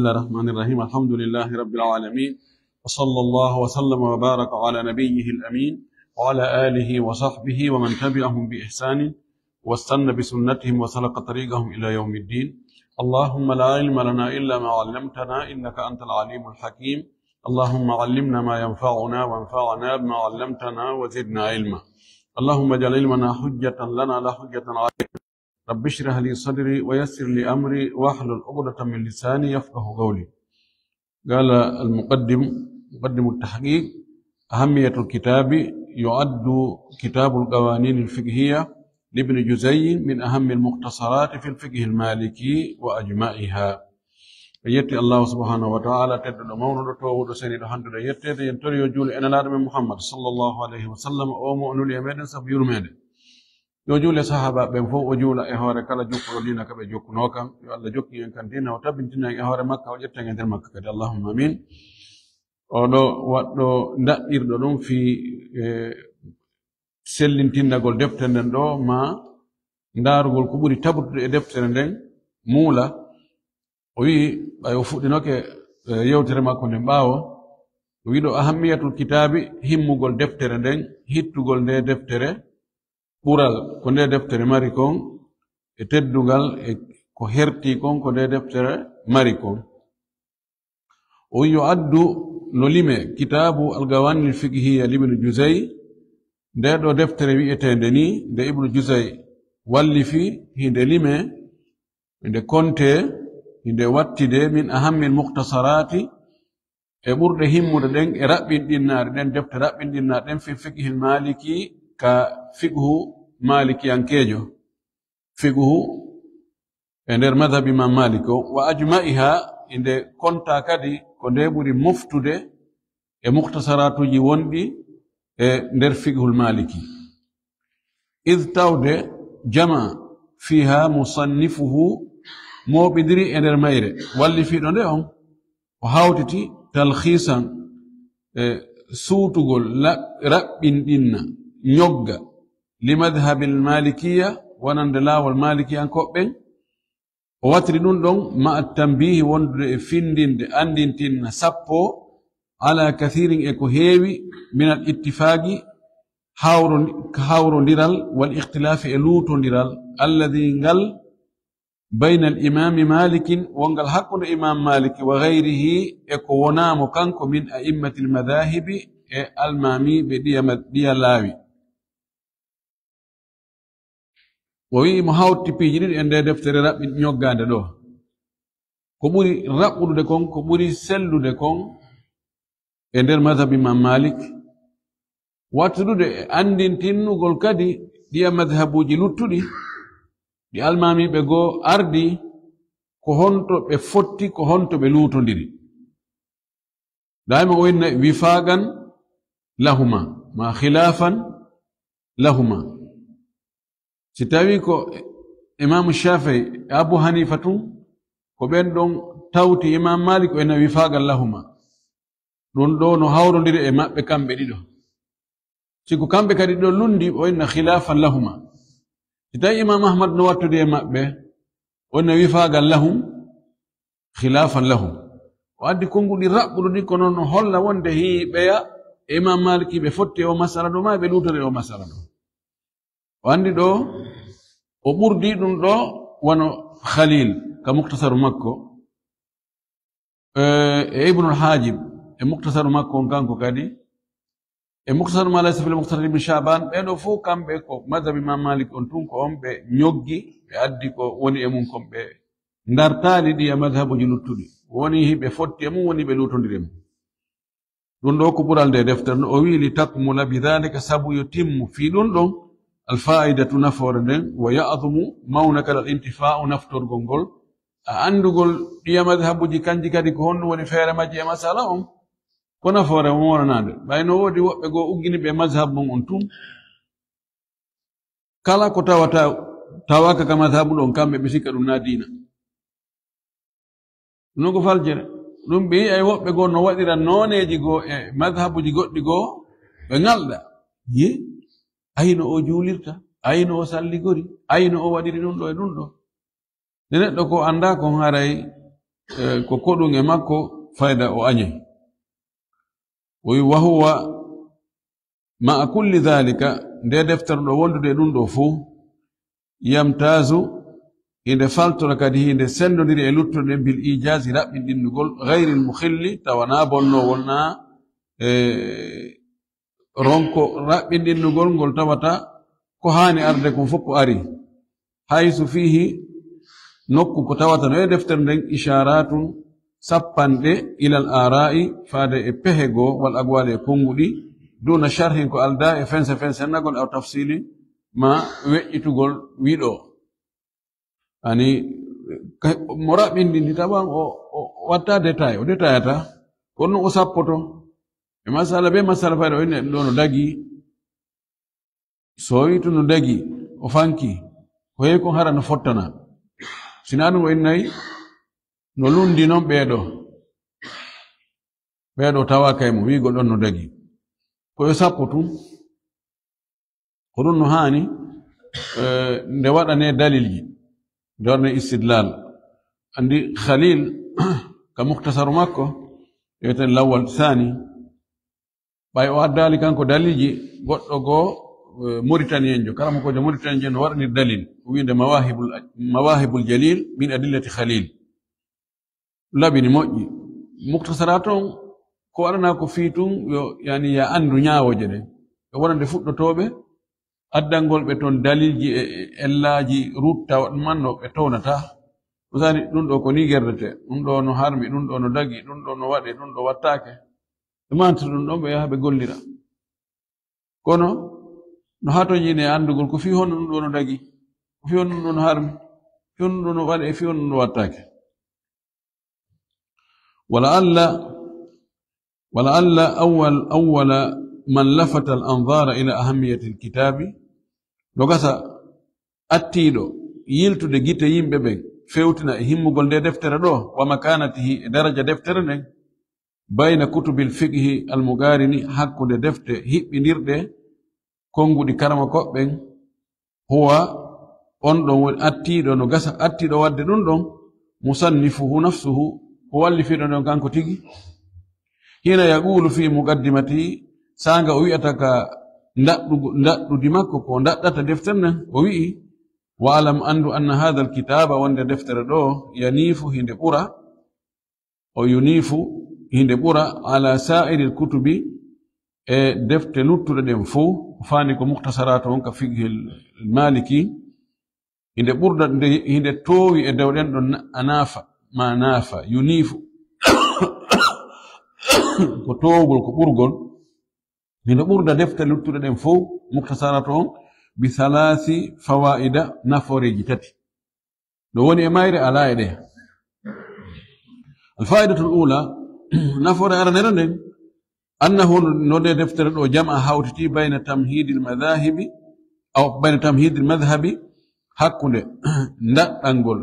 بسم الله الرحمن الرحيم. الحمد لله رب العالمين، وصلى الله وسلم وبارك على نبيه الأمين وعلى آله وصحبه ومن تبعهم بإحسان واستنى بسنتهم وسلك طريقهم إلى يوم الدين. اللهم لا علم لنا إلا ما علمتنا إنك أنت العليم الحكيم. اللهم علمنا ما ينفعنا وانفعنا بما علمتنا وزدنا علما. اللهم اجعل علمنا حجة لنا لا حجة علينا. رب اشرح لي صدري ويسر لي أمري واحلل عقدة من لساني يفقه قولي. قال مقدم التحقيق: أهمية الكتاب. يعد كتاب القوانين الفقهية لابن جزي من أهم المختصرات في الفقه المالكي وأجمعها. يتي الله سبحانه وتعالى تدل مولد توود سنيد حمد يتي ينتري يجول أن الأرم محمد صلى الله عليه وسلم أومو أنو اليمين سبيل ميدن يجول صحابة بنفو وجول إهوار كلا جوكو دينا كبه جوكو نوكا يو الله جوكي ينكن دينا وتبنتنا إهوار مكة وجتنا يندر مكة كده. اللهم آمين. oɗo waɗɗo daɗɗirɗo ɗum fi sellintindagol deftere nden ɗo ma ndaarugol ko ɓuri tabutude e deftere nden muula. O wii ɓay o fuɗɗinoke yewtere makko nden ɓaawo o wi ɗo ahammiyatul kitaabi, himmugol deftere nden, hittugol nde deftere, ɓural ko nde deftere mari kon e teddugal e ko herti kon ko nde deftere mari kon. O wi yo addu no lime kitabu algawani alfiqhiya libnu Juzay, nde ɗo deftere wi'etende ni nde ibnu Juzay wallifi hinde lime hinde konte hinde wattide min ahammi almukhtasarati e ɓurɗe himmude ɗen e raɓɓinɗinnaɗe ɗen deftere raɓɓinɗinnaɗe ɗen fi fiqhi almaliki ka fiqhu malikiyankejo, fiqhu e nder madhab imam Malik o, wa ajma'iha inde konta kadi ko nde ɓuri moftude e mukhtasaratuji wonɗi e nder fiqhul maliki. id tawde jama fiha musannifuhu moɓidiri e nder mayre wallifiɗo nde on o hawtiti talhisan e suutugol raɓɓinɗinna ñogga li madhhabil malikiya wonande laawol malikiyankoɓɓen. o watiri ɗum ɗon ma attambihi wondude e findinde andintinna sappo ala kathirin e ko heewi min al ittifaqi hawrondiral wal ikhtilafi e luutondiral alladi ngal bayna al imami malikin wongal hakkude imam maliki wa gayrihi e ko wonamo kanko min a'immati al madahibi e almamiɓe ɗiya laawi. o wi mo hawti piiji ɗiɗi e nde deftere raɓɓi ñoggande ɗo ko ɓuri raɓɓudude kon ko ɓuri sellude kon e nder madhab imam Malik, wattudude e andintinnugol kadi ɗiya madhabuji luttuɗi ɗi almamiɓe goo ardi ko honto ɓe fotti ko honto ɓe luutondiri. dayma o winna wifagan lahuma ma khilafan lahuma. si tawi ko imam Shafi'i e Abu Hanifa tun ko ɓen ɗon tawti imam Malik o ena wifagal lahuma, ɗum ɗo no hawrodiri e maɓɓe kamɓe ɗiɗo. siko kamɓe kadi ɗo lundi o inna khilafan lahuma. si tawi imam Ahmad no wattudi e maɓɓe o inna wifagal lahum khilafan lahum. o addi konguɗi raɓɓuɗuɗi ko noon holla wonde hiɓeya e imam Maliki ɓe fotti o masala ɗo ma ɓe lutori o masala ɗo. o andi ɗo o ɓurdi ɗum ɗo wono Khalil ka mukhtasaru makko e Ibnul Hajib e mukhtasaru makko on kanko kadi e mukhtasaru ma laysa fil mukhtasar ibn Shaban. ɓeɗo fof kamɓe ko madhab imam Malik on tun ko on ɓe ñoggi ɓe addi ko woni e mum kon ɓe dartali ɗi e madhabuji luttuɗi, woni hiɓe fotti e mum woni ɓe lutondiri e mum. ɗum ɗo ko ɓural nde deftere no o wi li takmula bidhalika, sabu yo timmu fi ɗum ɗon alfa'idatu nafoore nden, wa ya'zumu mawnaka al intifa'u naftorgol ngol, a andugol ɗiya madhabuji kanji kadi ko honɗum woni feere majji e masala on ko nafoore mo wonanade. ɓayno woodi woɓɓe goo uggini ɓe madhab mon on tun kala ko tawaka ka madhabu ɗon kamɓe ɓe sikka ɗum na diina. ɗum ko faljere ɗum ɓe yi'ay woɓɓe goo no waɗira nooneji goo e madhabuji goɗɗi goo ɓe ngalɗa ye ayno o juulirta, ayno o salligori, ayno o waɗiri ɗum ɗo e ɗum ɗo. nde neɗɗo ko annda kon haray ko kodum e makko fayda o anyay wa huwa ma kulli dhalika nde deftere ɗo wondude ɗum ɗo fuu yamtazu inde faltora kadi hinde sendodiri e luttuɗe bil ijazi raɓɓinɗinnugol gayri lmukhilli tawana bonnowol na ronko raɓɓinɗinnugol ngol tawata ko hani arde kon fof ko ari haysu fihi nokku ko tawata no e deftere nden isharatun sappanɗe ilal ara'i faade e pehego wal agwale e konguɗi duna sharhin ko alda e fense fensennagol aw tafsili ma weƴƴitugol wiɗo ani mo raɓɓindindi tawan o watta détail o détaillata kono o sappoto e masala be masala fayde o inni ɗo no dagi so wi to no dagi o fanki ko heewi kon hara no fottana sina ɗum o innayi no lundi noon ɓeeɗo tawa kaymo wiigo ɗon no dagi koyo sappo tum ko ɗum no haani nde waɗane dalilji nde waɗane istidlal andi khalil ka muhtasaru makko wiyeten lawwal thani ɓay o addali kanko dalilji goɗɗo goo mauritanien jo kala mo kojo mauritanien jo no waɗanir dalil winde mawahibul jalil min adillati khalil labini moƴƴi muhtasara ton ko waɗana ko fii tun yo yani ya andu ñaawoje ɗen e wonande fuɗɗotoɓe addangol ɓe toon dalilji e ellaji rutta man no ɓe townata usani ɗum ɗo ko ni gerdete ɗum ɗo no harmi ɗum ɗo no dagi ɗum ɗo no waɗi ɗum ɗo wattake ɓe mantata ɗum ɗon ɓe yaha ɓe gollira kono no hatoñine andugol ko fii honno ɗum ɗo no dagi ko fii honno ɗum ɗo no harmi fii honno ɗum ɗo no waɗi e fii honno ɗum ɗo wattake ولعل أول من لفت الأنظار إلى أهمية الكتاب لغسا أتيدو يلتو دي جيت يمببين فيوتنا هم قل دفتر دو ومكانته درجة دفتر بين كتب الفقه المقارن حق دي دفتر هيب نيرد كونغو دي كرم كوبين هو أندو أتيدو نغسا أتيدو ود دون مصنفه نفسه هو اللي في دون كانكو تيجي هنا يقول في مقدمته سانغا ويأتك ندأ دماغك وندأ دفترنا ووي وعلم أن هذا الكتاب وند دفتر دو ينيف هند قرى أو ينيف هند قرى على سائر الكتب دفتر لطر دنفو فانيكو مختصرات ونك فقه المالكي هند قرى هند توي الدولين أنافا ما نافا ينيف ko towgol ko ɓurgol hino ɓurda defte luttuɗe ɗen fof muktasaratu on bi halasi fawaida naforeji tati ɗo woni e mayre ala e ɗe alfaidatu l'ula nafore aranere nden annahu node deftere ɗo jama hawtiti bayna tamhidi lmadahibi aw bayna tamhidi lmadhabi hakkunde ndaɗɗangol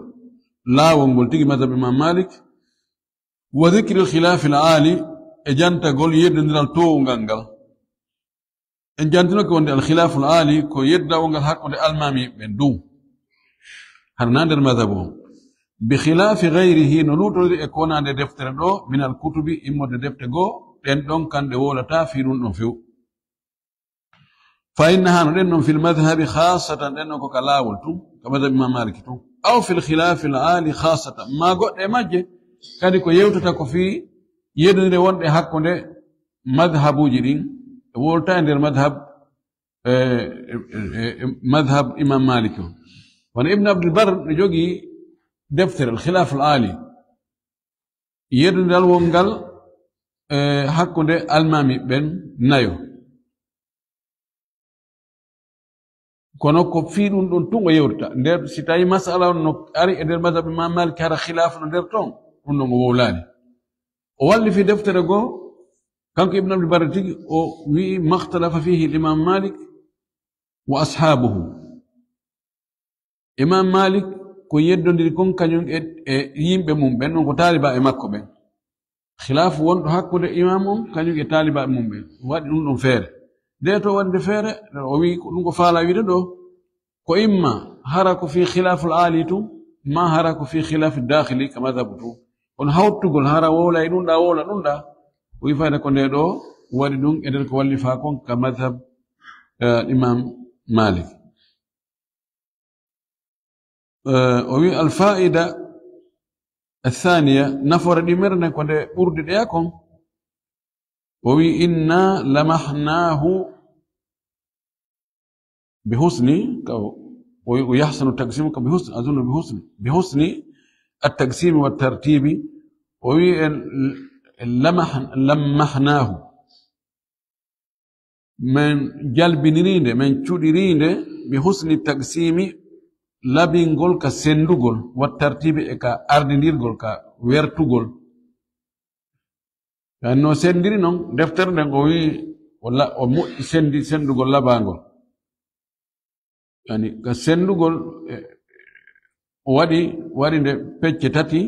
laawol ngol tigi madhab imam malik wa dhikri lkhilafi l'ali e jantagol yeddodiral towungal ngal en jantinoke wonde alkhilafu l'ali ko yeddawol hakkunde almami ɓen dow hana nder madhab o bi khilafi gayrihi no luutorde e konande deftere ɗo min alkutubi immode defte goo ɗen ɗon kanɗe wolata fi ɗum ɗon few fa innaha no ɗen ɗon fi lmadhabi khasatan ɗen ɗon koka laawol tum ka madhab imam maliki tum aw fi lkhilafi l'ali khasatan ma goɗɗe majje kadi ko yewtata ko fi yeddodire wonɗe hakkunde madhabuji ɗin e wolta e nder madhab imam maliki o wono ibne abdulbar ne jogii deftere alkhilaf l'ali yeddodiral wongal hakkunde almami ɓen nayo kono ko fii ɗum ɗon tun o yewtata nder si tawi masala no ari e nder madhab imam maliki hara khilafu no nder ton ɗum ɗon o wowlaani o walli fi deftere goo kanko ibne abdulbar tigi o wii makhtalafa fihi l'imam malik wa ashabuhu imam malik ko yeddodiri kon kañum e yimɓe mum ɓen ɗon ko taaliba e makko ɓen khilafu wonɗo hakkude imam on kañum e taaliba e mum ɓen waɗi ɗum ɗon feere nde to waɗde feere o wi ɗum ko faala wiide ɗo ko imma hara ko fi khilafu l'ali tum ma hara ko fi khilafu dakhili ka madhabu tum on hawtugol hara wola e ɗumɗa wola ɗumɗa o wi fayda ko nde ɗo waɗi ɗum eden ko walli fa kon ka madhab imam Malik o wi alfaida الثانية نفر دمرنا كنت أرد دياكم ووي إنا لمحناه بحسن ويحسن التقسيم بحسن أظن بحسن التقسيم والترتيب ووي لمحناه من جلب نريند من شود نريند بحسن التقسيم labingol ka sendugol wattartibe e ka ardindirgol ka wertugol no sendiri non deftere nden o wi wala o moƴƴi sendugol labangol yani ka sendugol o waɗi nde pecce tati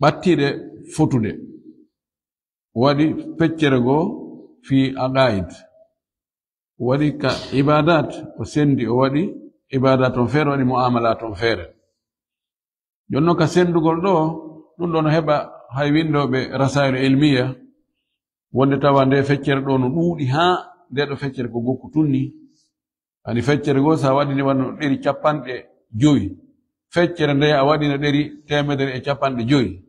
ɓattiɗe fotude o waɗi feccere goo fi aqaid waɗi ka ibadat o sendi o waɗi ibadat on feere waɗi muamalat on feere jonno ka sendugol ɗo ɗum ɗo no heɓa hay windoɓe rasailu ilmiya wonde tawa nde feccere ɗo no ɗuuɗi haa nde ɗo feccere ko gokku tunni ani feccere goo sa waɗini wanno ɗeri 50 feccere nde a waɗino ɗeri 150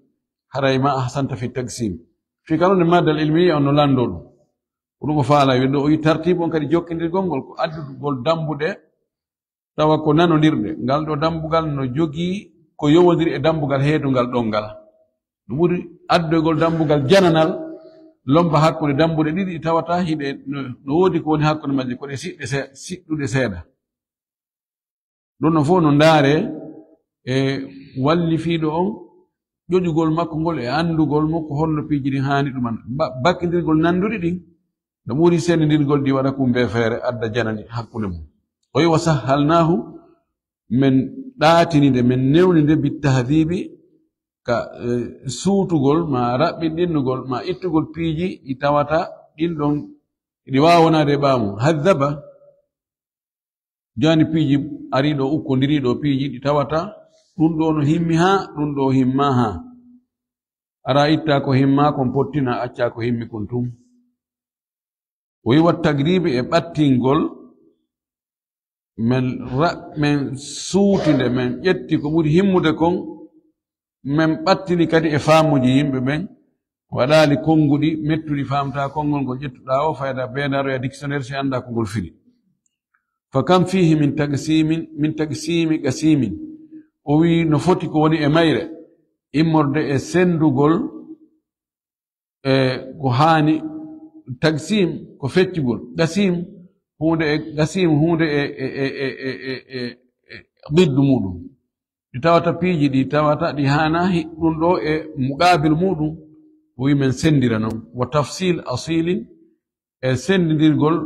haray ma ahsanta fi taksim fi kanone maddal ilmiya on no lando ɗum ɗum ko faala windo o yi tartibe on kadi jokkindirgol ngol ko addugol dambuɗe tawa ko nanodirɗe ngal ɗo dambugal no jogii ko yowodiri e dambugal heedungal ɗon ngal ɗum ɓuri addugol dambugal jananal lomba hakkunde dambuɗe ɗiɗi tawata hiɗe no woodi ko woni hakkunde majje ko ɗe siɗɗuɗe seeɗa ɗum no fof no ndaare e wallifiiɗo on ƴoƴugol makko ngol e andugol mo ko holno piiji ɗin haani ɗuman bakkindirgol nanduɗi ɗin no ɓuri sendidirgol ɗi waɗa kumbe feere adda janani hakkunde mum o wi wa sahhalnahu min ɗaatinide min newnide bittahdibi ka suutugol ma raɓɓinɗinnugol ma ittugol piiji ɗi tawata ɗin ɗon ɗi waawanaade ɓaamu haddaba jani piiji ariɗo ukkodiriɗo piiji ɗi tawata ɗum ɗo no himmi haa ɗum ɗo himma haa ara itta ko himma kon pottina acca ko himmi kon tum o wi wat tagribi e ɓattingol men suutinde men ƴetti ko ɓuri himmude kon men ɓattini kadi e faamuji yimɓe ɓen waɗaali konnguɗi mettuɗi faamta konngol ngol ƴettuɗa o fayda beenaroya dictionnaire si annda ko ngol firi fa kam fihi min tagsimi gasimin o wi no foti ko woni e mayre immorde e sendugol e ko haani tagsim ko feccugol gasim hunde e biddu muɗum ɗi tawata piiji ɗi tawata ɗi haana ɗum ɗo e muqabil muɗum o wi men sendira noon wa tafsil asilin e sendidirgol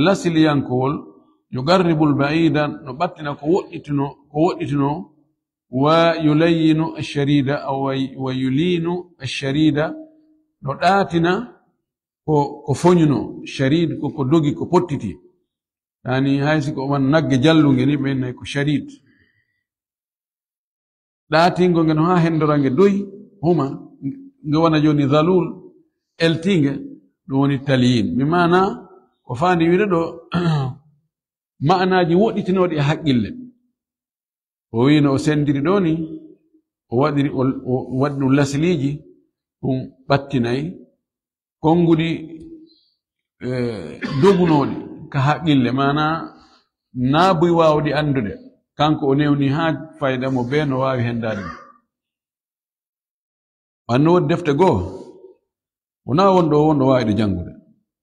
lasiliyankowol yugarribul baida no ɓattina ko woɗɗitino wa yulayinu asharida aw wa yulinu asharida no ɗaatina ko foñuno sharid ko dogi ko pottiti yani haysi ko man nagge jallunge ni ɓen ko sharid ɗaatingo nge no haa hendorange doyi huma nge wona joni zalul eltinge ɗum woni taliyin mi mana ko faandi wiide ɗo ma'anaji woɗɗitinoɗi e haqqille o wino o sendiri ɗo ni o waɗi ɗum lasiliji ɗum ɓattinayi konnguɗi dogunoɗi ka haqqille mana naabuy waawɗi andude kanko o newni haa fayda mo bee no waawi hendaade wanno woodi defte goo wonaa wonɗo wonɗo waawi ɗe janngude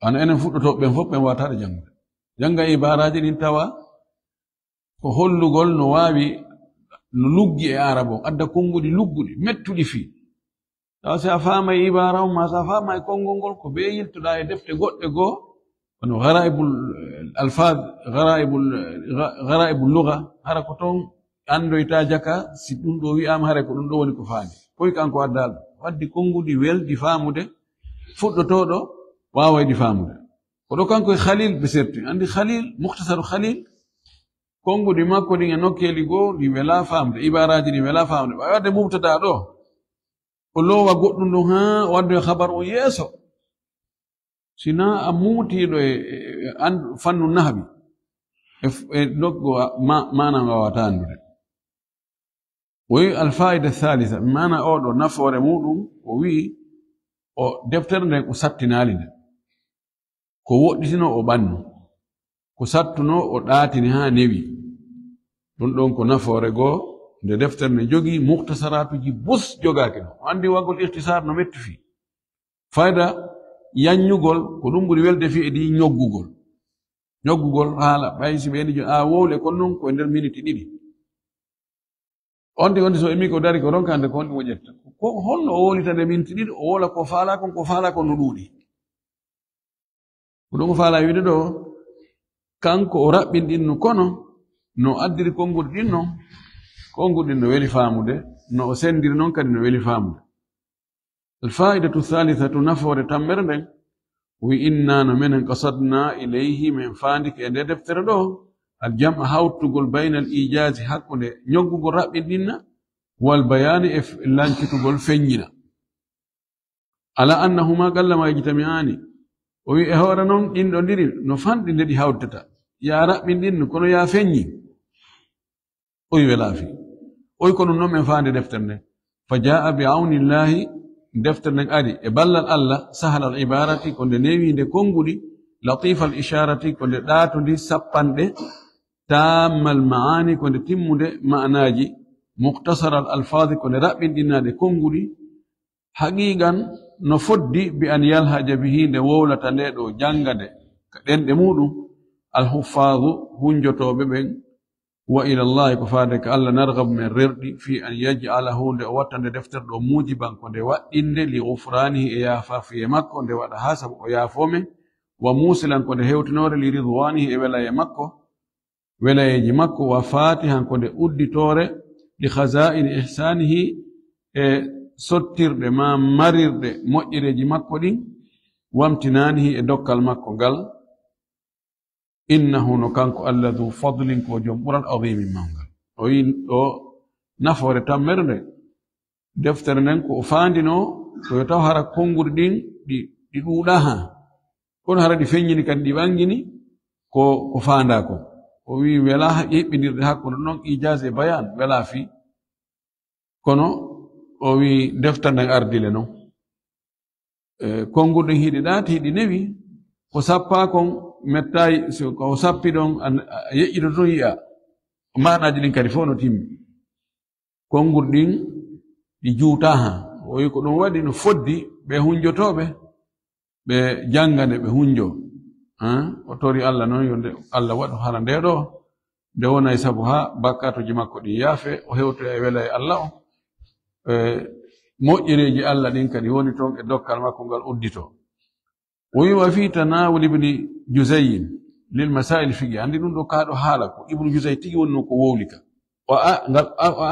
ana enen fuɗɗotooɓe ɓen fof ɓen waataɗe janngude jannga ibaraaji ɗin tawa ko hollugol no waawi no luggi e arabo adda konnguɗi lugguɗi mettuɗi fii tawa si a faamay ibara on ma so a faamay konngol ngol ko bee yiltoɗaa e defte goɗɗe goo kono garaibul alfad garaibul lugha hara ko toon andoyta jaka si ɗum ɗo wi'ama hara ko ɗum ɗo woni ko faandi koy kanko addal waddi konnguɗi weldi faamude fuɗɗotoɗo waawaydi faamude ko ɗo kanko e khalil ɓe serti andi khalil mukhtasaru khalil kongu di makko ɗin e nokkeli goo ɗi wela famde ibaraji ɗi wela famde ɓa wadde mubtada ɗo o lowa goɗɗum ɗum ha wadde habar o yeeso sina a mutiɗo fannu nahbi e nokgo mana wawata andude الفائدة الثالثة بمعنى أودو نفور مودو وي o deftere nden ko sattinali nde ko woɗɗitino o ɓannu ko sattuno o ɗaatini ha newi ɗum ɗon ko nafoore goo nde deftere nde jogii muktasaratuji bus jogaaki no andi waggol ihtisar no metti fi fayda yanyugol ko ɗum ɓuri welde fi e ɗi ñoggugol haala ɓaysi ɓeeni a wowle kon non koye nder miniti ɗiɗi on so emi ko dari ko ronkande ko honɗi woƴetta ko holno o wolita nde minti ɗiɗi o wola ko faala kon no ɗuuɗi ko ɗum ko faala wiide ɗo kanko o raɓɓin ɗinno kono no addiri konngudi ɗin non konngudi ɗin no weli faamude no o sendiri noon kadi no weli faamude alfaidatu thalithatu nafoore tammere nden wi inna no menen qasadna ilayhi min faandike e nde deftere ɗo الجمع هاوتugol بين الإيجاز hakkunde ñoggugol raɓɓinɗinna wal bayani e lancitugol feññina ala annahuma gallama yajtami'ani o wi e hoore noon ɗin ɗo ndiri no fanɗi nde ɗi hawtata ya raɓɓinɗinno kono ya feññi o wi wela fi o wi ko ɗum noon men faande deftere nde fa jaa bi awnillahi deftere nden ari e ballal Allah sahal al ibarati ko nde newinde konngudi latifa al isharati ko nde ɗaatundi sappanɗe تام المعاني كون تيمودي معناجي مختصر الألفاظ كون رابين دينا دي كونغولي حقيقا نفدي بأن يلهج به دولة تندو جانغا دي دمودو الحفاظ هنجتو ببن وإلى الله كفادك ألا نرغب من الرد في أن يجعله وطن دفتر دو موجبا كون دي وإن لغفرانه إيافا في مكة دي وإن حسب إيافومه وموسلا كون دي هيوتنور لرضوانه إيولا يمكة welayeji makko wa fatihan ko nde udditore li khazain ihsanihi e sottirde ma marirde moƴƴereji makko ɗin wamtinanihi e dokkal makko ngal innahu no kanko allah du fadlin ko jom ɓural adimin mawgal o wi ɗo nafoore tammere nde deftere nden ko o faandino ko yo taw hara konngudi ɗin ɗi ɗuuɗa ha kono hara ɗi feññini kadi ɗi ɓangini ko faanda ko o wi wela yeɓɓidirde hakkude noon ijaz e bayan wela fi kono o wi deftere nden ardile noon konngudi hiɗi ɗaati hiɗi newi ko sappa kon mettayi ko sappi ɗon a yeƴƴito ton yi'a manaji ɗin kadi fof no timmi konngudi ɗin ɗi juuta ha o wi ko ɗum waɗi no foddi ɓe hunjotoɓe ɓe jangane ɓe hunjo o tori Allah noon yo Allah waɗu hala nde ɗo nde wonay sabu ha bakkatuji makko ɗi yaafe o hewto e wela e Allah o moƴƴereji Allah ɗin kadi woni toon e dokkal makko ngal uddito o wi wa fi tanawul ibni Juzayyin lil masail fiqi andi ɗum ɗo kaɗo haala ko ibnu Juzay tigi woni no ko wowlika o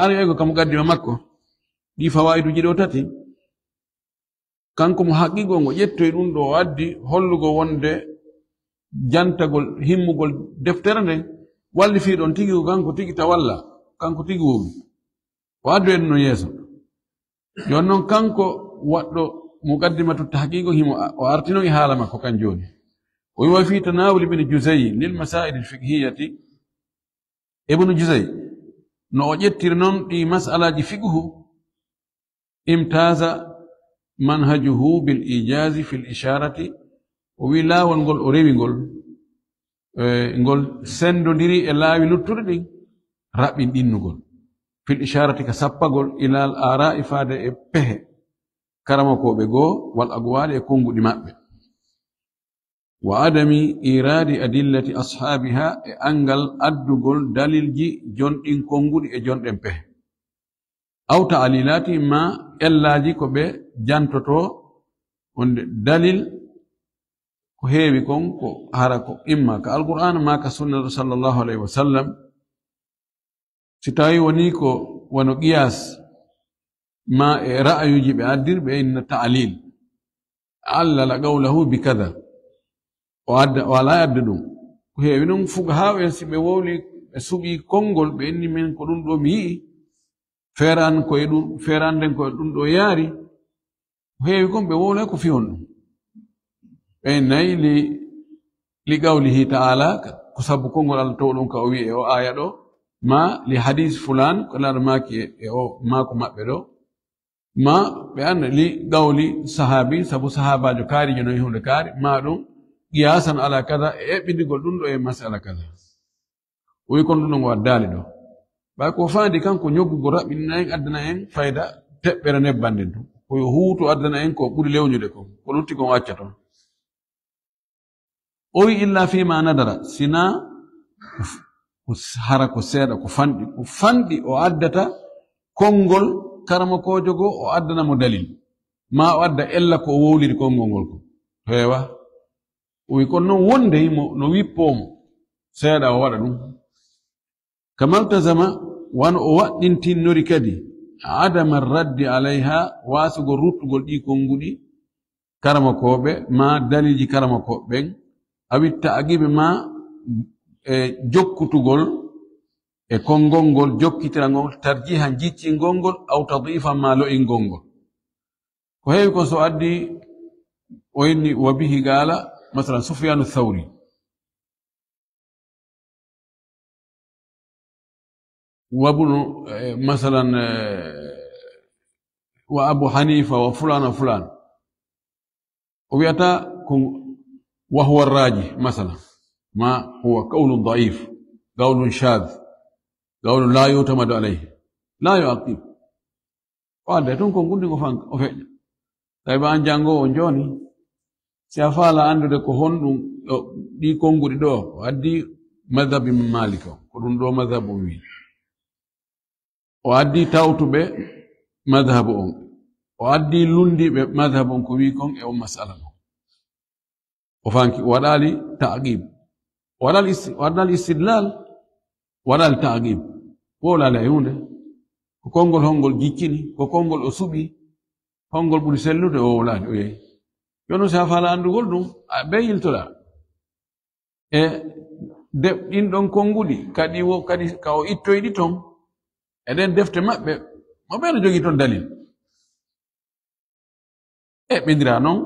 ari ego kam gaddima makko ɗi fawaiduji ɗo tati kanko mo haqiqo ngo ƴettoy ɗum ɗo addi hollugo wonde jantagol himmugol deftere nden walli fi ɗon tigi kanko tigi tawalla kanko tigi wowli o addu en no yeeso jon noon kanko waɗɗo muqaddimatu tahqiqo himo o artino e haala makko kan joni o wi wa fi tanawul ibn Juzay lil masail al fiqhiyati ibn Juzay no o ƴettiri noon ɗi mas'alaji fiqhu imtaza manhajuhu bil ijazi fil isharati o wi laawol ngol o rewi ngol sendodiri e laawi luttuɗe ɗin raɓɓin ɗinnugol fil isharati ka sappagol ilal ara'i faade e pehe karamakoɓe goo wal agwaali e konguɗi maɓɓe wa adami iradi adillati ashabiha e angal addugol dalilji jonɗin konguɗi e jonɗen pehe aw ta'lilati ma ellaji ko ɓe jantoto wonde dalil ko heewi kon ko hara ko imma ka alqur'an ma ka sunnatu sallallahu alayhi wa sallam si tawi woni ko wono qiyas ma e ra'ayuji ɓe addirɓe inna ta'lil allala qawlahu bi kada o ala adda ɗum ko heewi noon fuqaha en si ɓe wowli suɓi konngol ɓe inni men ko ɗum ɗo mi yi'i feran koye ɗum feranden koye ɗum ɗo yaari heewi kon ɓe wowlay ko fihon ɗum ɓe nayi li qawlihi ta'ala ko sabu konngol Allah taw ɗum ka o wi'i e o aya ɗo ma li hadis fulan ko laɗo maki e o maako maɓɓe ɗo ma ɓe anna li qawli sahabi sabu sahabajo kaarijo no hunde kaari ma ɗum qiyasan ala kada e eɓɓindigol ɗum ɗo e masala kada o wi kon ɗum ɗo ngo waddali ɗo ɓay ko faandi kanko ñoggugol raɓɓinina en addana en fayda teɓɓere nebbanden to koyo huuto addana en ko ɓuri lewñude kon ko lutti kon acca ton o wi illa fima nadara sina hara ko seeɗa ko fanɗi o addata konngol karamakojo go o addana mo dalil ma o adda ella ko o wowliri konngol ngol ko heewa o wi kon noon wonde himo no wippomo seeɗa o waɗa ɗum kamaltazama wan o waɗɗintinnori kadi adama raddi alayha wasugol ruttugol ɗi konguɗi karamakoɓe ma dalilji karamakoɓe ɓen awitta agiɓe ma e jokkutugol e konngol ngol jokkitira ngol tarjihan jiccingol ngol aw tadifan ma lo'ingol ngol ko heewi kon so addi o inni wa bihi gaala masalan sufyanu thawri wabnu masalan wa abu hanifa wa fulan wa fulan o wiyata ko wa huwa raji masalan ما هو قول ضعيف قول شاذ قول لا يعتمد عليه لا يعقب وهذا تنكون كنت كفان أفعل طيب أن جانغو أنجوني سيفعل عنده كهون دي كونغو دو وادي مذهب من مالك كون دو مذهب وين وادي تاوتو به مذهب وادي لوندي به مذهب كويكون أو مسألة وفانك ودالي تعقيب ولا الاستدلال ولا التعقيب ولا لا يونه كونغول هونغول جيكيني كونغول أسوبي هونغول بولي سلوده ولا يوي يونو سافالا اندugol dum be yiltola e de din don kongudi kadi wo kadi ka o ittoydi ton eden defte mabbe mo be no jogi ton dalil e bindira non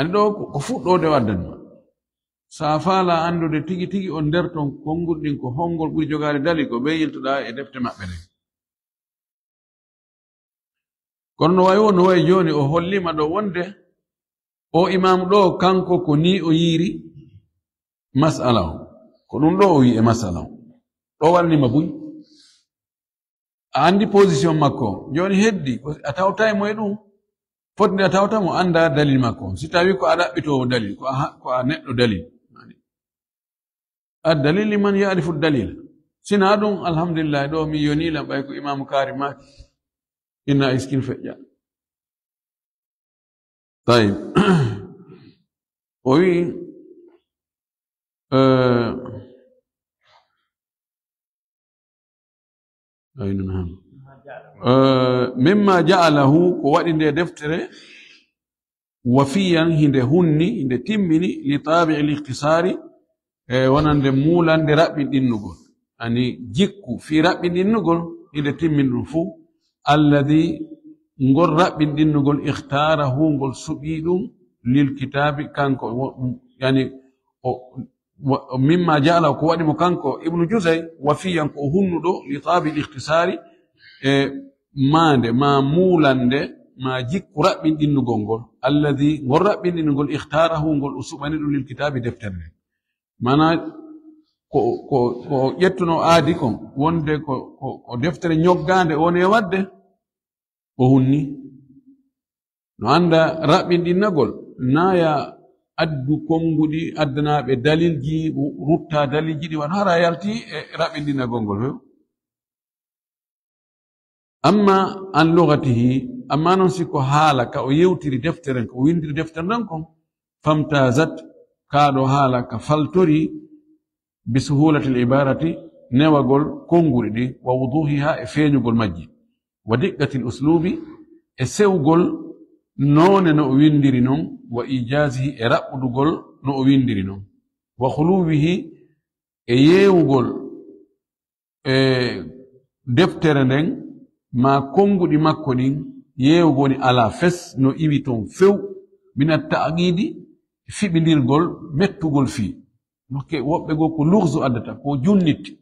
ando ko fuddo de waddan safala andude tigi tigi on der ton kongurdin ko hongol buri jogare dali ko be yiltuda e defte mabbe ne kono wayo no way joni o hollima do wonde o imam do kanko ko ni o yiri mas'ala ko dum do o wi e mas'ala do walni mabuy andi position makko joni heddi atawtay mo e dum fotni atawta mo anda dalil makko si tawi ko ada bito dalil ko a neddo dalil الدليل لمن يعرف الدليل سنادون الحمد لله دو ميوني لا بايكو امام كارمات ان اسكن فجا طيب وي اين نعم مما جعله وادي دفتر وفيا هند هني هند تمني لطابع الاختصار wonande muulande raɓɓiɗinnugol ani jikku fi raɓɓiɗinnugol ide timmin ɗum fuu alladi ngol raɓɓiɗinnugol ikhtarahu ngol suɓi ɗum lil kitabi kanko yani mimma jaala ko waɗi mo kanko ibnu jusay wafiyan ko hunnuɗo li tabil ikhtisari e maande ma muulande ma jikku raɓɓiɗinnugol ngol alladi ngol raɓɓiɗinnugol ikhtarahu ngol o suɓani ɗum lil kitabi deftere mana ko ƴettuno aadi kon wonde ko deftere ñoggande woni e wadde o hunni no anda raɓɓinɗinnagol naya addu konguɗi addanaɓe dalilji rutta dalilji ɗi waɗa hara yalti e raɓɓinɗinnagol ngol few amma an lugatihi amma noon siko haala ka o yewtiri deftere ko o windiri deftere nden kon famtazat kaɗo haala ka faltori bisuhulati libarati newagol konguɗi ɗi wa wuduhiha e feeñugol majji wa diqqati luslubi e sewgol noone no o windiri non wa ijasihi e raɓɓudugol no o windiri non wa khuluwihi e yeewugol deftere nden ma konguɗi makko ɗin yeewugoni ala fes no iwi ton few mina ta'qidi fiɓindirgol mettugol fii nokke woɓɓe goo ko lugsu addata ko junnitti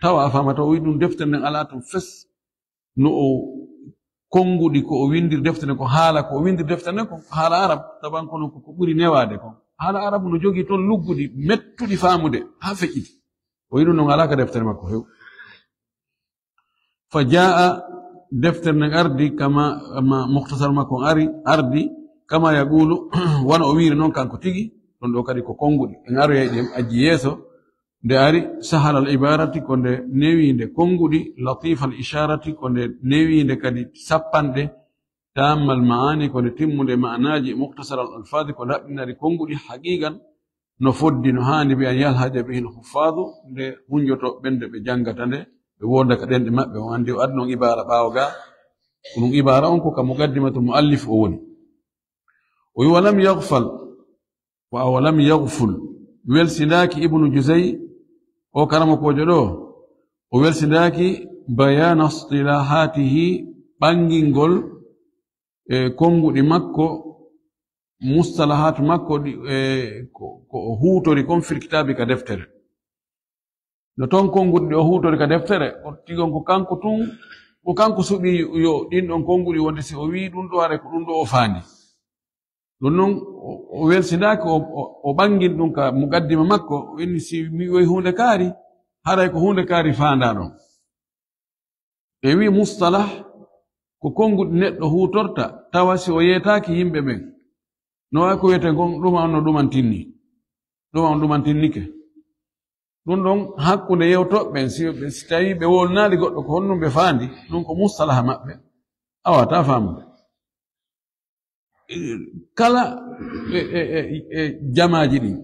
tawa a famata o wi ɗum deftere nden ala ton fes no o konguɗi ko o windir deftere nden ko haala ko o windir deftere nden ko haala arab taban kono ko ɓuri newade kon haala arabu no jogii toon lugguɗi mettuɗi faamude haa feƴƴiti o wi ɗum non alaka deftere makko hew fa jaa deftere nden ardi kama muhtasar makko ardi kama yaqulu wana o wiiri noon kanko tigi ɗon ɗo kadi ko konguɗi en aroye ɗen aji yeeso nde ari sahal al ibarati ko nde newinde konguɗi latif al isharati ko nde newinde kadi sappanɗe tammal maani ko nde timmude ma'anaji muhtasar al alfadi ko ɗaɓɓinari konguɗi haqiqan no foddi no haandi bi an yalhaja bihi al huffadu nde hunjoto ɓende ɓe jangata nde ɓe wonda ka ɗenɗe maɓɓe o andi o adi noon ibara ɓaawo ga ɗum ibara on ko ka muqaddimatu muallif o woni o wi walam yaghfal wa walam yaghful welsindaaki ibnu jusey o karama kojo ɗo o welsindaaki bayana istilahatihi ɓangingol konguɗi makko mustalahat makko ko o huutori kon fil kitabi ka deftere no toon konguɗi ɗi o huutori ka deftere o tigon ko kanko tun ko kanko suɓi yo ɗin ɗon konguɗi wonde si o wi ɗum ɗo are ko ɗum ɗo o faandi ɗum noon o welsindaaki o ɓangin ɗum ka muqaddima makko o inni si mi woyi hunde kaari haray ko hunde kaari faanda ɗon ɓe wi mustalah ko konguɗi neɗɗo huutorta tawa si o yeetaaki yimɓe ɓen no wayi ko wiyete gon ɗuma on no ɗumantinni ɗuma on ɗumantinnike ɗum ɗon hakkunde yewtoɓɓen si tawi ɓe wolnaali goɗɗo ko honɗum ɓe faandi ɗum ko mustalaha maɓɓe awata faamude kala jamaaji ɗin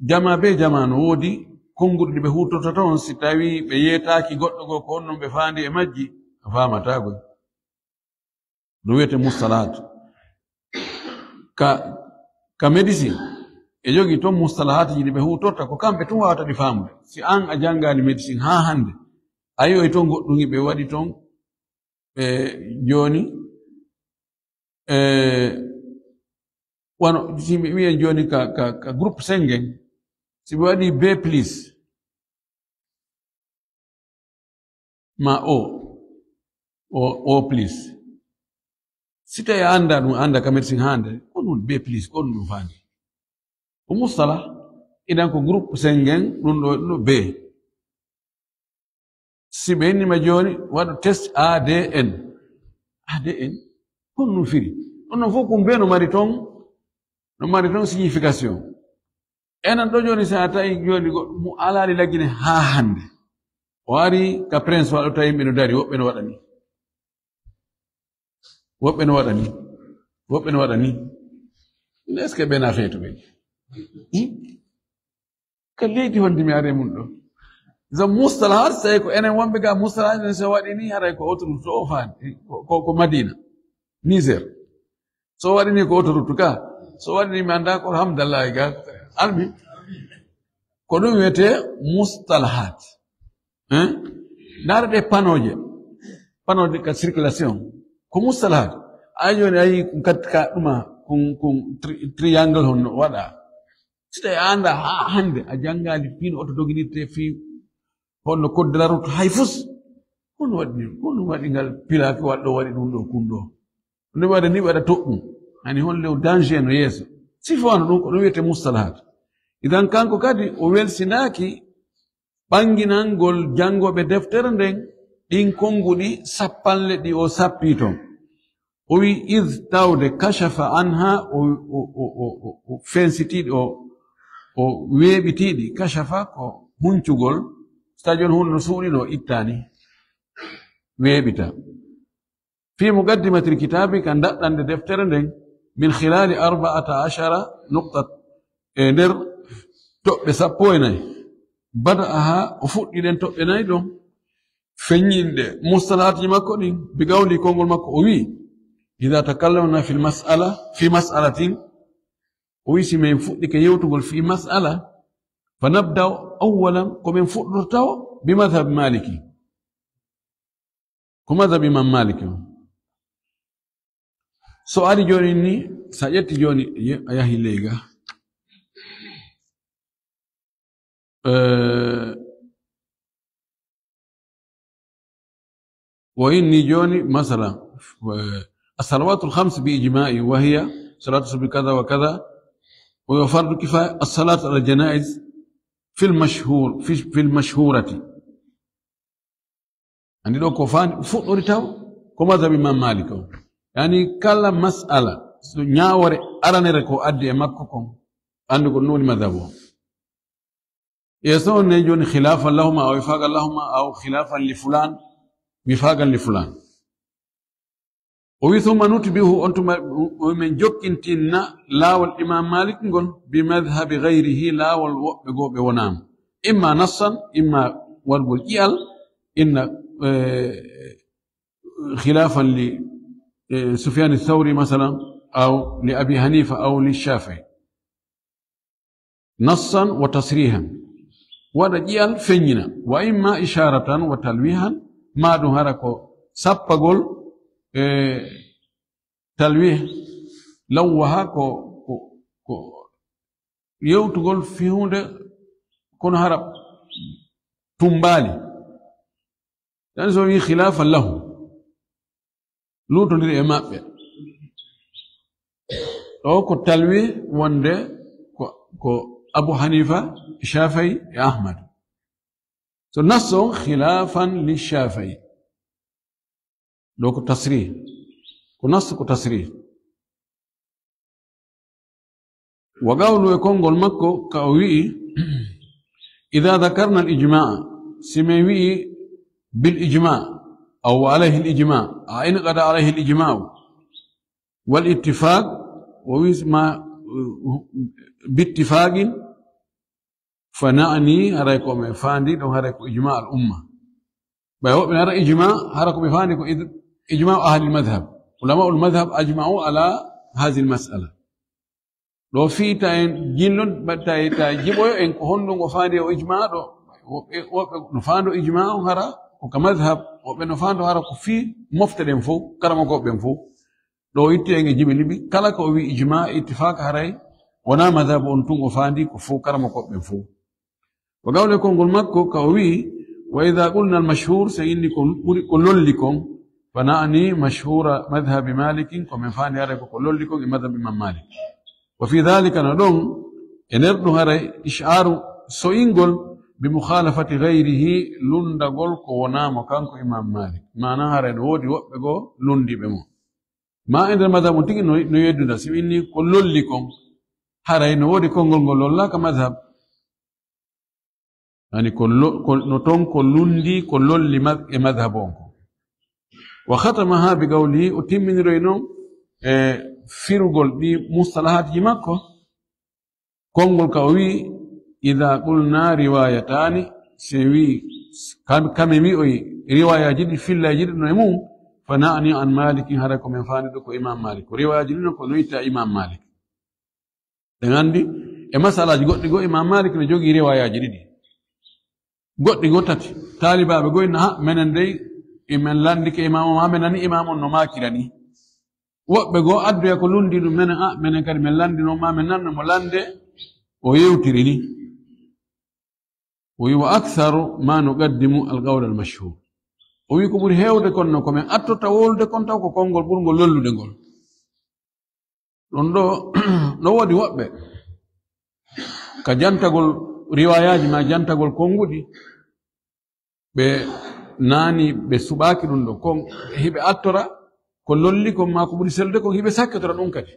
jama be jama no woodi konguɗi ɗi ɓe huutorta toon si tawi ɓe yeetaaki goɗɗo goo ko honɗum ɓe faandi e majji a faamatagoy no wiyete mustalahat ka médecine e jogii toon mustalahatiji ɗi ɓe huutorta ko kamɓe tun wawata ɗi faamude si an a janngaani médecine haa hannde a yi'oy toon goɗɗumi ɓe waɗi toon jooni wano si mi wiyen jooni ka groupe sengen si ɓe waɗi B plus ma o plus si tawi a annda ɗum annda ka médecine hande ko ɗum B plus ko ɗum faandi ko mustala idan ko groupe sengen ɗum ɗo B si ɓe innima jooni waɗo test ADN ko ɗum firi ɗon noon fof ko B no mari toon signification enan ɗo jooni so a tawi jooni goɗɗo mo alaali laggine haa hannde o ari ka prince waɗo tawi yimɓe no dari woɓɓe no waɗa ni est ce que ɓena feeto ɓe ka leydi wonde mi are mum ɗo so mustala har so tawi ko enen wonɓe ga mustala enen so waɗi ni haray ko autoroute to o faandi ko madina niger so waɗi ni ko autoroute ka so waɗi ni mi annda ko alhamdulillahi ga almi ko ɗum wiyete mustalahat ndaara ɗe panoje ka circulation ko mustalahat ay joni ayi ka ɗuma kon triangle honno waɗa si tawi a annda haa hannde a janngaali fiino oto doginirte fii honno code de la route hay fus hono waɗi ngal pilaki waɗɗo waɗi ɗum ɗo kum ɗo nde waɗa ni waɗa toɓɓum hani holle o danger no yeeso sifano ɗum ko ɗum wiyete mustalahat idan kanko kadi o welsindaaki ɓanginangol janngoɓe deftere nden ɗin konguɗi sappanle ɗi o sappii ton o wi id tawde kashafa anha o fensitiɗi o weeɓitiɗi kashafa ko huncugol stajon hunde no suuɗino ittani weeɓita fi muqaddimatil kitabi ka daɗɗande deftere nden min khilali 14 nuqtat e nder toɓɓe 14 bada'aha o fuɗɗiɗen toɓɓe 4 ɗon feññinde mustalahatji makko ɗin bi gawli kongol makko o wi ida takallamna fi mas'alatin o wi si min fuɗɗike yewtugol fi mas'ala فنبدأ أولا كمن فؤرتو بمذهب مالكي كمذهب إمام مالكي سؤالي جوني إني سأجت جوني أياهي ليغا وإني جوني مثلا الصلوات الخمس بإجماع وهي صلاة الصبح كذا وكذا وفرض كفاية الصلاة على الجنائز في المشهورة عندي لو كفان فؤرتو كمذهب إمام مالك يعني كلا مسألة نياور أرانيركو أدي مككم عندكم نول مذهبه يسون نجون خلافا لهما أو وفاقا لهما أو خلافا لفلان وفاقا لفلان وثم نتبه أنتم من جوكنتنا لا والإمام مالك نقول بمذهب غيره لا والوقب ونام إما نصا إما ورقل إيال إن خلافا لسفيان الثوري مثلا أو لأبي حنيفة أو للشافعي نصا وتصريحا ورجيال فنينا وإما إشارة وتلويها ما دهركو سبقول تلويه لوها كو يوتقول في هونده كون هرب تنبالي يعني سوي خلافا له لوتو دي اماب او كو تلويه وند كو ابو حنيفه الشافعي احمد سو نص خلافا للشافعي لوكو تصريح كنص كتصريح وقولوا يكون قول مكو كأوي إذا ذكرنا الإجماع سميوي بالإجماع أو عليه الإجماع إن قد عليه الإجماع والاتفاق ويسمى باتفاق فنعني هرايكم فاندي أو هرايكم إجماع الأمة بيوم من هذا إجماع هرايكم فاندي إجماع أهل المذهب علماء المذهب أجمعوا على هذه المسألة لو في تاين جيلون بتاي جيبوا إن كهون وفاندي وإجماع نفاندو إجماع هرا وكمذهب وبنفاندو هرا كفي مفتدين فو كرامكو بينفو لو يتي إن جيب لبي كلا كوي إجماع اتفاق هراي ونا مذهب أنتم وفاندي كفو كرامكو بينفو وقال لكم قل مكو كوي وإذا قلنا المشهور سيني كل لكم فنعني مشهور مذهب مالك ومن فاني هرا كل لكم مذهب إمام مالك وفي ذلك ندون إنرد هرا إشعار سوينغول بمخالفة غيره لندغول كونا مكانكو إمام مالك معنى هرا نودي وقبغو لندي بمو ما عند المذهب متين نيدو دا سيني كل لكم هرا نودي كونغول الله كمذهب يعني نتون كلندي كل لمذهبهم وختمها بقوله أتم من رينو فيرغول دي مصطلحات جماكو كونغول كوي إذا قلنا روايتان سوي كميمي رواية جدي في الله جدي نمو فنعني عن مالك هركم من فاندكو إمام مالك ورواية جدي نكو نويتا إمام مالك تغاندي مسألة جغو إمام مالك نجوغي رواية جدي goɗɗi gottati taalibaɓe goyna ha menen dey imen landike imamu ma menani imamu no makirani woɓɓe goo addoya ko lundi ɗum menen menen kadi men landino ma men nanno mo lande o yewtirini o wi wa aktharu ma nuqaddimu alqawla almashhur o wi ko ɓuri hewde konno komin attota wolde kon taw ko konngol ɓurgol lollude ngol ɗon ɗo no woodi woɓɓe ka jantagol riwayaji ma jantagol konngudi ɓe naani ɓe suɓaaki ɗum ɗo kon hiɓe attora ko lolli kon ma ko ɓuri selde kon hiɓe sakketora ɗum kadi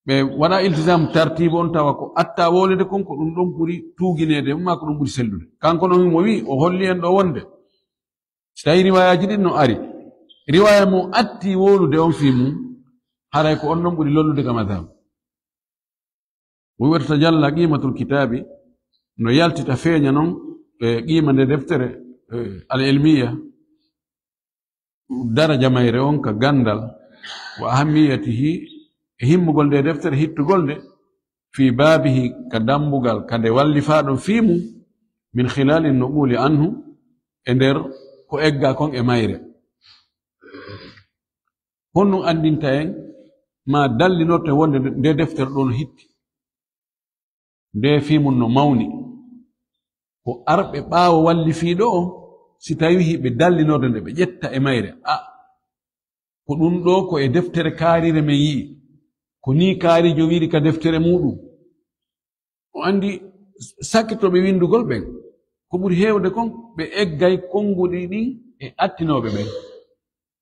ɓe waɗa iltisam tartibe on tawa ko atta wolede kon ko ɗum ɗon ɓuri tuugineede ma ko ɗum ɓuri sellude kanko no mo wi o holli en ɗo wonde so tawi riwayaji ɗin no ari riwaya mo atti wolude on fi mum haray ko on ɗon ɓuri lollude ka madhab ويتجلى قيمة الكتاب إنه يلتي تفيني نون قيمة الدفتر العلمية درجة ما يرون كغندل وأهميته هم قول دفتر هيت قول في بابه كدمبغال كده والفادو فيمو من خلال النقول عنه اندر كو اغا كون امايره honno andinta en ma dallinorte wonde nde deftere ɗon hitti nde fimun no mawni ko arɓe ɓaawo wallifiiɗo o si tawi hiɓe dallinorde nde ɓe ƴetta e mayre ko ɗum ɗo ko e deftere kaarire men yi'i ko ni kaarijo wiɗi ka deftere muɗum o andi sakkitoɓe windugol ɓen ko ɓuri heewde kon ɓe eggay konnguɗi ɗin e attinoɓe ɓen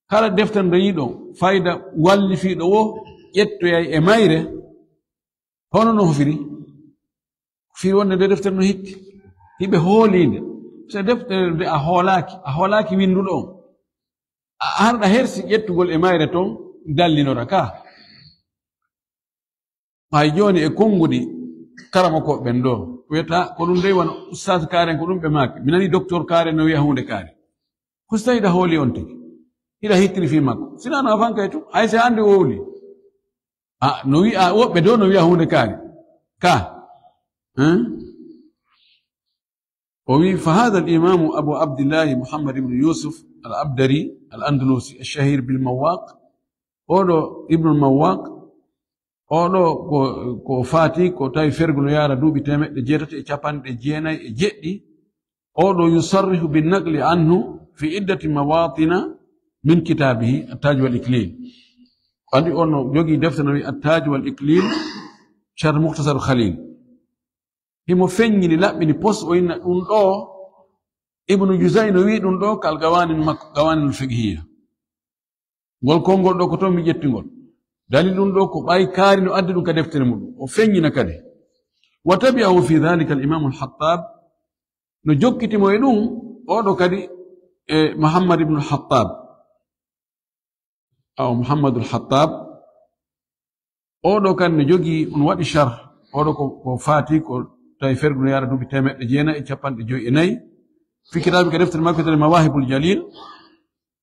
kala deftere nde yiɗon fayda wallifiiɗo wo ƴettoyay e mayre hono no hofiri firi wonde nde deftere no hitti hiɓe hoolinde so deftere nde a hoolaaki winduɗo on a harɗa hersi ƴettugol e mayre toon dallinora ka hay jooni e konnguɗi karama koɓe ɓen ɗo wiyata ko ɗum ndey wona ustad karen ko ɗum ɓe maaki mi nani docteur karen no wiya hunde kaari ko so tawi ɗa hooli on tigi ila hittiri fi makko sinano a fankay tu hay se andi wowli no wi'a woɓɓe do no wi'a hunde kaari ka o wi fa hada al-imam abu abdillah muhammad ibn yusuf al-abdari al-andalusi al-shahir bil mawaq oɗo ibn al-mawaq oɗo ko faati ko tawi ferguno yara duuɓi 897 oɗo yusarrihu bin naqli anhu fi iddati mawatina من كتابه التاج والإكليل قال أنه يجي دفتر التاج والإكليل شر مختصر خليل هم فني لا من بوس وين أنو ابن جزين ويد أنو كالقوانين الفقهية والكونغو دو كتوم يجتنغول دليل أنو كباي كارين أدلو كدفتر مدو وفني نكده وتبعه في ذلك الإمام الحطاب نجوكتي مويدون أودو كدي محمد بن الحطاب أو محمد الحطاب أودو كان نجوجي ونوادي شرح أودو كو فاتي كو تايفر بن يارا دوبي تامت جينا إتشابان جو إناي في كتاب كدفتر ماكتر المواهب الجليل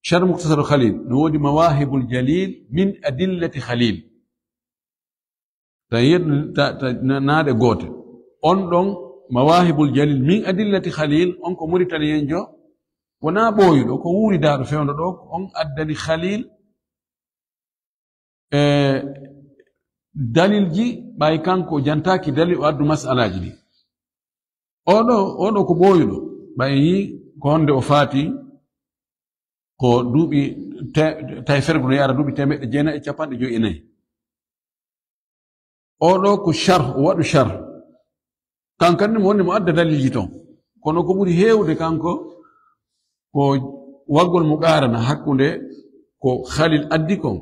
شرح مختصر خليل نودي مواهب الجليل من أدلة خليل تاير نادي غوتي أندون مواهب الجليل من أدلة خليل أنكو موريتاني ينجو ونا بويدو كو ووري دارو فيوندو دوك أن أدني خليل dalil ji ɓay kanko jantaki dalil o addu masalaji ɗi oɗo ko ɓoyuɗo ɓay yi ko honde o faati ko duuɓi tawi fergo no yara duuɓi 994 oɗo ko charh o waɗu charh kankandi mo wonde mo adda dalilji toon kono ko ɓuri heewde kanko ko waggol mo ƙarana hakkunde ko khalil addi kon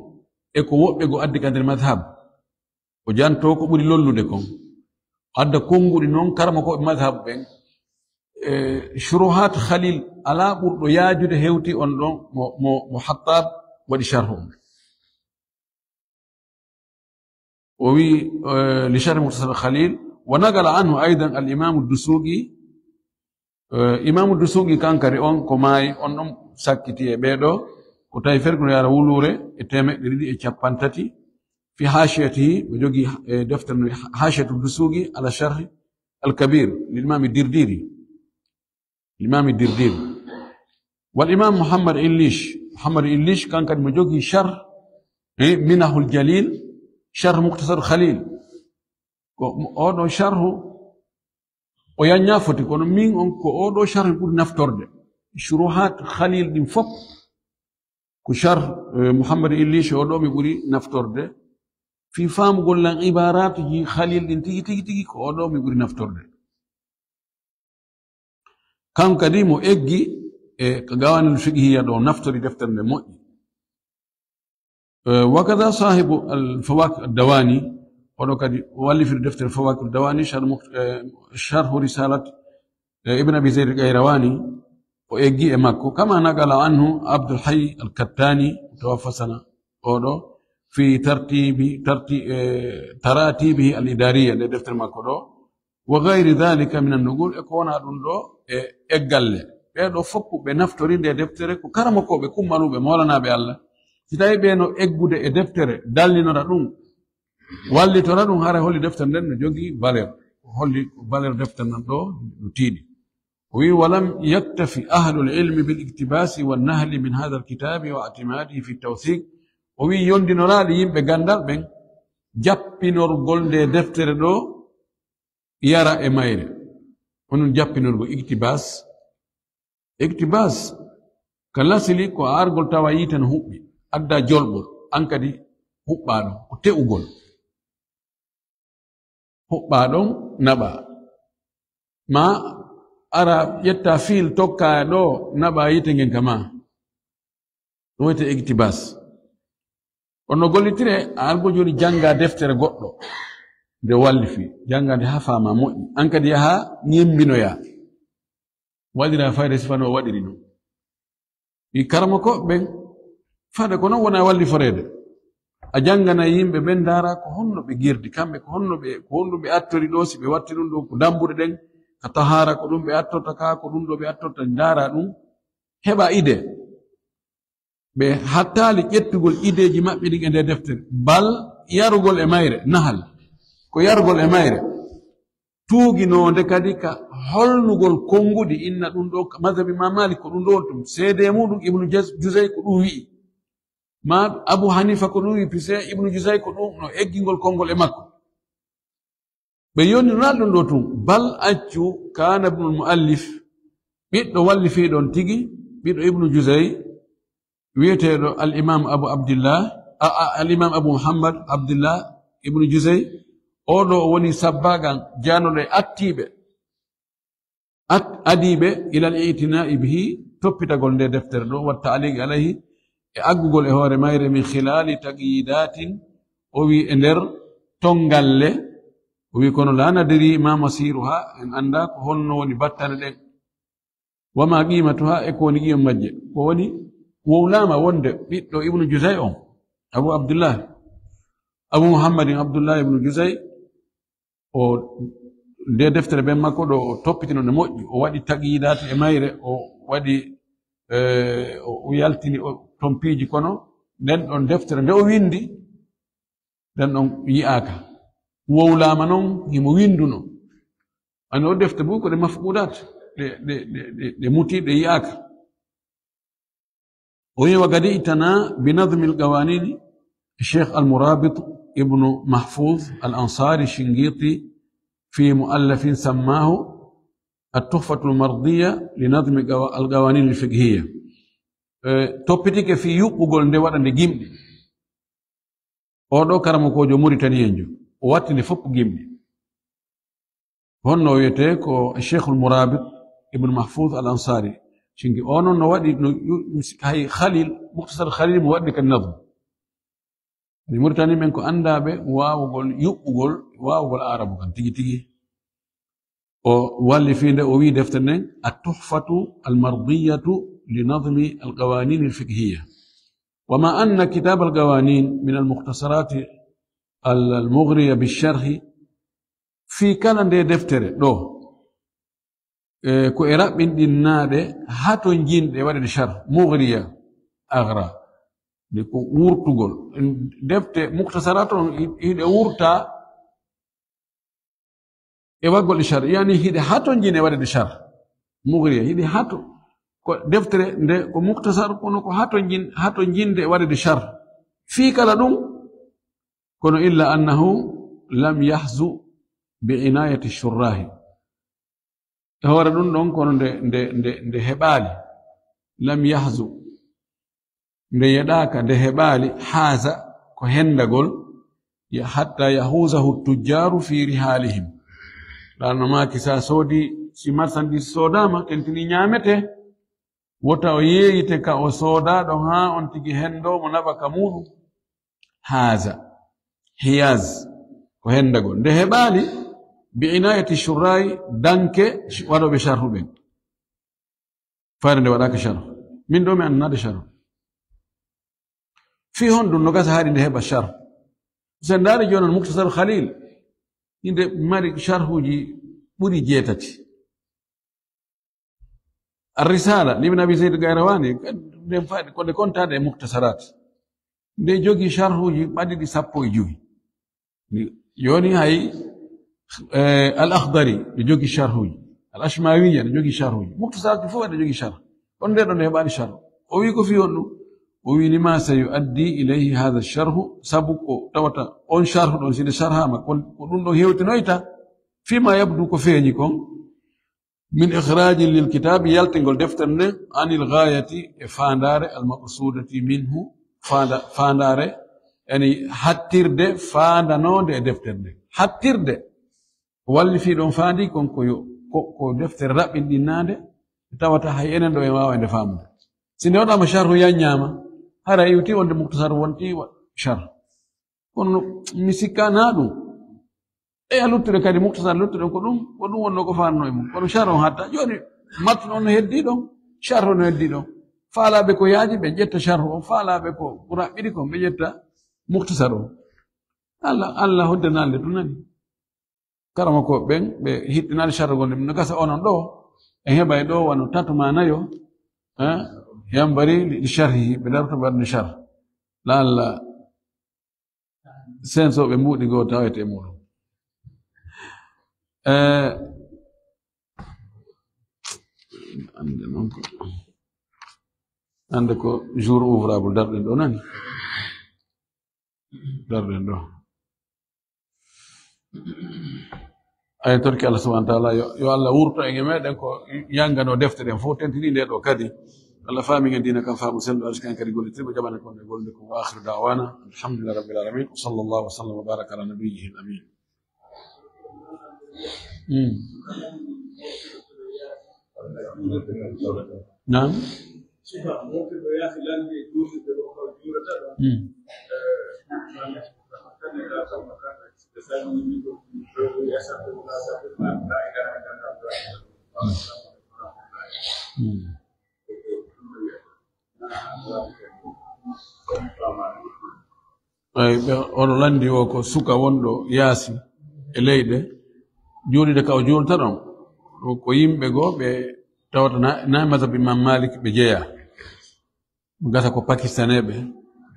e ko woɓɓe go addi ka nder madhab o janto ko ɓuri lollude kon adda konnguɗi noon karama koɓe madhab ɓen shuruhat khalil ala ɓurɗo yaajude hewti on ɗon mo hattab waɗi sharhu on o wi li sharh mukhtasar khalil wa nagala anhu aidan al imam ad-dusuqi imam ad-dusuqi kankari on ko maayi on ɗon sakkiti e ɓeeɗo ko tawi fergono yara wulure e 250 في حاشيته وجوجي دفتر حاشية الدسوقي على شرح الكبير للإمام الدرديري والإمام محمد إليش كان مجوجي شرح منه الجليل شرح مختصر خليل أودو شرح وينافت كون مين أنكو أودو شرح يقول نفترد شروحات خليل دين فوق كشرح محمد إليش أودو يقول نفترد في فام قول لن عبارات جي خليل دين تيجي كودو ميغوري نفتورد كان كديمو اجي كغوان الفقهية دو نفتوري دفتر مو وكذا صاحب الفواكه الدواني ودو كدي ولي في دفتر الفواكه الدواني شرح رسالة ابن ابي زيد القيرواني واجي اماكو كما نقل عنه عبد الحي الكتاني توفى سنة ودو في تراتيبه الإدارية لدفتر ماكودو وغير ذلك من النقول يكون هذا إقل بيدو فكو بنفترين دي دفتر كرمكو بكم مالو بمولانا بالله سيداي بينو إقود دفتر دالي نرادون walli to radum hara holli deftere nden no jogi valeur holli valeur deftere nan do no tiidi wi walam yaktafi ahlul ilmi bil iktibasi wan nahli min hadha al kitabi wa i'timadihi fi tawthiq o wi yondinoraade yimbe gandal ben jappinorgol nde deftere do yara e mayre onon jappinorgo iktibas kalasili ko argol tawa yiten hubbi adda jolbol an kadi hubbado ko teugol hubbadon naba ma ara yetta fil tokka do naba yite ngen kama wote iktibas onno gollitire argo joni janga deftere goddo de wallifi janga de hafama moƴƴi an kadi yaha ñembinoya waɗira fayda sifano waɗiri no i karama ko ɓen fade ko non wona walli forede a jangana yimɓe ɓen dara ko honno ɓe girdi kamɓe ko honno ɓe attori ɗo si ɓe watti ɗum ɗo ko dambuɗe ɗen ka tahara ko ɗum ɓe attorta ka ko ɗum ɗo ɓe attorta dara ɗum heɓa ide ɓe hattali ƴettugol ideji maɓɓe ɗin e nde deftere bal yarugol e mayre nahal ko yarugol e mayre tuuginode kadi ka holnugol konngudi inna ɗum ɗo madhabi ma malik ko ɗum ɗo tum seede muɗum ibnu jusay ko ɗum wi'i ma abu hanifa ko ɗum wi'i pise ibnu jusay ko ɗum no eggingol konngol e makko ɓe yonniral ɗum ɗo tum bal accu kana ibnul muallif ɓiɗɗo wallifiɗon tigi ɓiɗɗo ibnu jusay wiyeteɗo al imam abu muhammad abdillah ibnu jusay oɗo o woni sabbagal janoɗo e adiɓe ilal itina'i bihi toppitagol nde deftere ɗo wa ta'liqi alayhi e aggugol e hoore mayre min khilali taqyidatin o wi e nder tongalle o wi kono la nadiri ma masiruha en anda ko honno woni battane ɗen wama qimatuha e ko woni qiyam majje ko woni wowlama wonde ɓiɗɗo ibnu jusay on abu muhammadin abdullah ibnu jusay o nde deftere ɓen makko ɗo o toppitino ne moƴƴi o waɗi taqyidati e mayre o waɗi o yaltini o tompiiji kono nden ɗon deftere nde o windi nden ɗon yi'aka wowlama noon himo winduno ani o defte bu ko ɗe mafqudat ɗe mutiɗe yi'aka o wi wa gadi itana binadmi alqawanini الشيخ المرابط ابن محفوظ الأنصاري الشنقيطي في مؤلف سماه التحفة المرضية لنظم القوانين الفقهية توبتيك في يقول ندوات نجيمني أو كرامكو جو موريتانيين واتني فوق جيمني هون يتيكو الشيخ المرابط ابن محفوظ الأنصاري شنقي أونو نوادي هاي خليل مختصر خليل موادي كالنظم Mauritanie men ko andaɓe wawugol yuɓɓugol wawugol arabu kan tigi tigi o walli finde o wi deftere nden at-tuhfatu al-mardiyatu li nadmi al-qawanin al-fiqhiyya wama anna kitab al-qawanin min al-mukhtasarat al-mughriya bi-sharh fi kala nde deftere ɗo ko e raɓɓinɗinnaɗe hato jinɗe waɗede sharh mughriya aghra de ko wurtugol defte muktasarat on hiɗe wurta e waggol shar yani hiɗe haton jine waɗede shar mughriya hiɗe hato ko deftere nde ko muktasar kono ko haton jinde waɗede shar fi kala ɗum kono illa annahu lam yahzu bi inayati shurrahi e hoore ɗum ɗon kono nde heɓaali lam yahzu nde yeɗaka nde heɓaali haaza ko hendagol hatta yahuzahu tujjaru fi rihalihim ɗano maki sa soodi si marchandise sodama tentini ñamete wota o yeeyite ka o soodaɗo ha on tigi hendo mo naɓa ka muɗum haaza hiyaz ko hendagol nde heɓaali bi inayati shurrayi danke waɗoɓe sharhuɓen fare nde waɗaka sharhu min ɗo mi annade sharhu fi hon ɗum no gasa haɗi nde heɓa sharh sen ndaari jonon muktasar khalil inde mari sharhuji ɓuri 7 الرسالة لابن أبي زيد القيرواني كنت كنت هذا مختصرات nde jogi sharhuji ɓaɗiɗi 15 يوني هاي الأخضري يجوكي شرحوي الأشماوية يجوكي شرحوي مختصرات فوق يجوكي شرح وندير نهباني شرح ويكو في يونو وي لما سيؤدي إليه هذا الشرح سبق توتا أون شرح دون سيد شرحها ما كل دو هيوت نويتا فيما يبدو كفينيكم من إخراج للكتاب يلتنقل دفترنا عن الغاية فاندار المقصودة منه فاندار يعني حتيرد فاندانو دي دفترنا حتيرد واللي في دون فاندي كون كو دفتر راب ديناده تاوتا هاينا دو يما وند فام سينودا مشارو يا نياما هرا يوتي وند مختصر وانتي شر كون مسكانادو e aluttude kadi muktasar luttude ko ɗum wonno ko fanno e mum kono char on hatta joni mattu on no heddi ɗon char no heddi ɗon faalaɓe ko yaaji ɓe ƴetta char on faalaɓe ko ɓuraɓɓiɗi kon ɓe ƴetta muktasar o allah hoddanalde ɗum nani karama ko ɓen ɓe hiɗɗinade char gonde no gasa onon ɗo e heɓay ɗo wano tatuma nayo yambari li sharhihi ɓe darto ɓerno char la allah sensoɓe mbuɗi goo tawete e muɗum ande ko jour ouvrable darɗen ɗo nani darɗen ɗo ay torki Allah subhanahu wa ta'ala yo Allah wurto en e meɗen ko yangano defte ɗen fof tentini nde ɗo kadi Allah faami ngen dina kam faamu selɗo alskan kadi gollitirɓe jaɓana kon e golde ko wa akhiru da'wana alhamdulillah rabbil alamin wa sallallahu wa sallam wa baraka ala nabiyyihi amin نعم ono landi o ko suka wonɗo yaasi e leyɗe juulide ka o juulta ɗon ko yimɓe goo ɓe tawata na mazhab imam malik ɓe jeeya gasa ko pakistaneɓe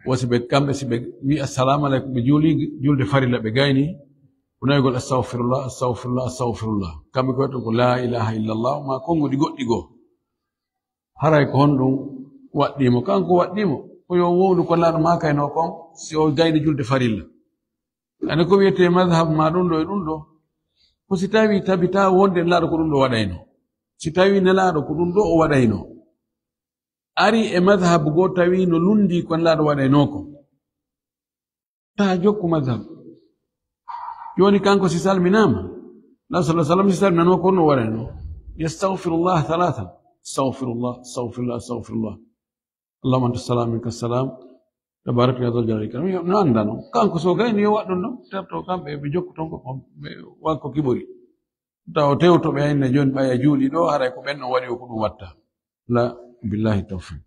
wasi ɓe kamɓe si ɓe wi assalamu aleykum ɓe juuli julde farilla ɓe gayni ko nayigol astahfirullah astahfirullah astahfirullah kamɓe ko wiyata ko la ilaha illallah ma konngudi goɗɗi goo haray ko honɗum waɗɗimo kanko waɗɗimo ko yo wowlu ko laaɗo ma kayno kon si o gayni julde farilla ane ko wiyete mazhab ma ɗum ɗo e ɗum ɗo ko si tawi tabita wonde laaɗo ko ɗum ɗo waɗayno si tawi nelaaɗo ko ɗum ɗo o waɗayno ari e mazhab goo tawi no lundi kon laaɗo waɗayno ko ta jokku mazhab joni kanko si salminama nabi sallah sallam si salminano ko no waɗayno yastaghfirullah thalathan astaghfirullah astaghfirullah astaghfirullah allahumma anta salam minka salam tabarak ya dhal jalali ikram no andano kanko so gayni yo waɗɗon ɗon terto kamɓe ɓe jokku ton ko ɓe wakko kiɓori taw tewto ɓe hayne joni ɓaya juuli ɗo haray ko ɓenno waɗi o ko ɗum watta la billahi tawfiq